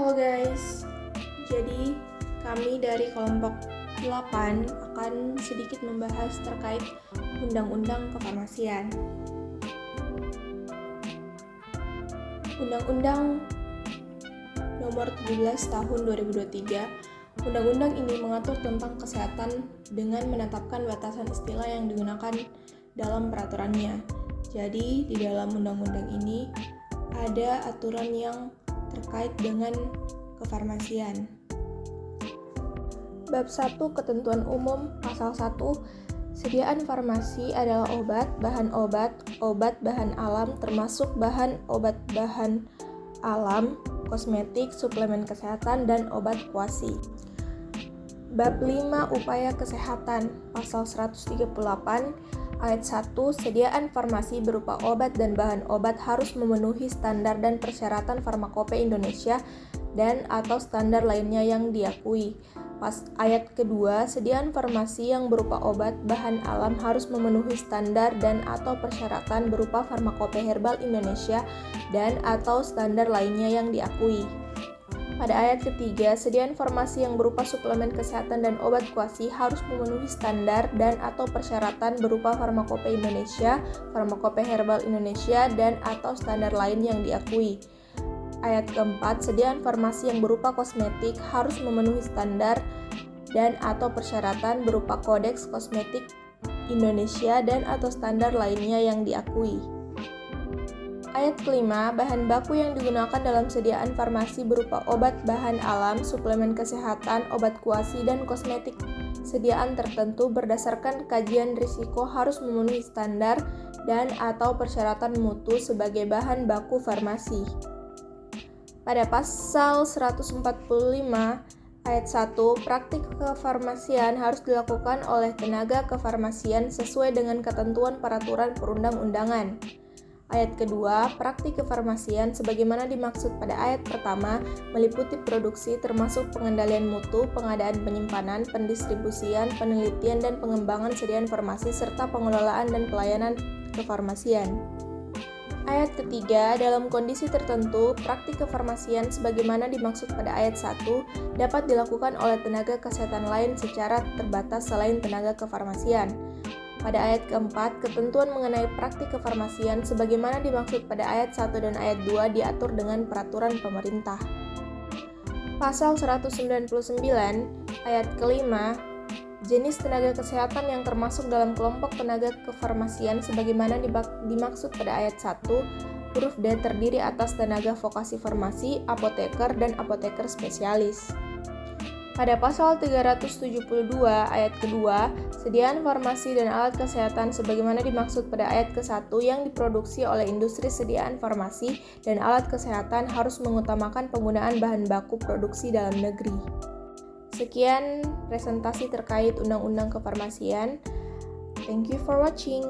Halo guys, jadi kami dari kelompok 8 akan sedikit membahas terkait Undang-Undang Kefarmasian. Undang-Undang Nomor 17 Tahun 2023, Undang-Undang ini mengatur tentang kesehatan dengan menetapkan batasan istilah yang digunakan dalam peraturannya. Jadi di dalam undang-undang ini ada aturan yang terkait dengan kefarmasian. Bab 1 Ketentuan Umum Pasal 1 Sediaan farmasi adalah obat, bahan alam termasuk bahan obat bahan alam, kosmetik, suplemen kesehatan, dan obat kuasi. Bab 5 Upaya Kesehatan Pasal 138 Ayat 1, sediaan farmasi berupa obat dan bahan obat harus memenuhi standar dan persyaratan Farmakope Indonesia dan atau standar lainnya yang diakui. Ayat kedua, sediaan farmasi yang berupa obat, bahan alam harus memenuhi standar dan atau persyaratan berupa Farmakope Herbal Indonesia dan atau standar lainnya yang diakui. Pada ayat ketiga, sediaan farmasi yang berupa suplemen kesehatan dan obat kuasi harus memenuhi standar dan atau persyaratan berupa Farmakope Indonesia, Farmakope Herbal Indonesia, dan atau standar lain yang diakui. Ayat keempat, sediaan farmasi yang berupa kosmetik harus memenuhi standar dan atau persyaratan berupa Kodeks Kosmetik Indonesia dan atau standar lainnya yang diakui. Ayat kelima, bahan baku yang digunakan dalam sediaan farmasi berupa obat bahan alam, suplemen kesehatan, obat kuasi, dan kosmetik sediaan tertentu berdasarkan kajian risiko harus memenuhi standar dan atau persyaratan mutu sebagai bahan baku farmasi. Pada pasal 145 ayat 1, praktik kefarmasian harus dilakukan oleh tenaga kefarmasian sesuai dengan ketentuan peraturan perundang-undangan. Ayat kedua, praktik kefarmasian sebagaimana dimaksud pada ayat pertama meliputi produksi termasuk pengendalian mutu, pengadaan penyimpanan, pendistribusian, penelitian dan pengembangan sediaan farmasi serta pengelolaan dan pelayanan kefarmasian. Ayat ketiga, dalam kondisi tertentu, praktik kefarmasian sebagaimana dimaksud pada ayat 1 dapat dilakukan oleh tenaga kesehatan lain secara terbatas selain tenaga kefarmasian. Pada ayat keempat, ketentuan mengenai praktik kefarmasian sebagaimana dimaksud pada ayat 1 dan ayat 2 diatur dengan peraturan pemerintah. Pasal 199 ayat kelima, jenis tenaga kesehatan yang termasuk dalam kelompok tenaga kefarmasian sebagaimana dimaksud pada ayat 1, huruf D terdiri atas tenaga vokasi farmasi, apoteker, dan apoteker spesialis. Pada pasal 372 ayat kedua, sediaan farmasi dan alat kesehatan sebagaimana dimaksud pada ayat ke-1 yang diproduksi oleh industri sediaan farmasi dan alat kesehatan harus mengutamakan penggunaan bahan baku produksi dalam negeri. Sekian presentasi terkait Undang-Undang Kefarmasian. Thank you for watching.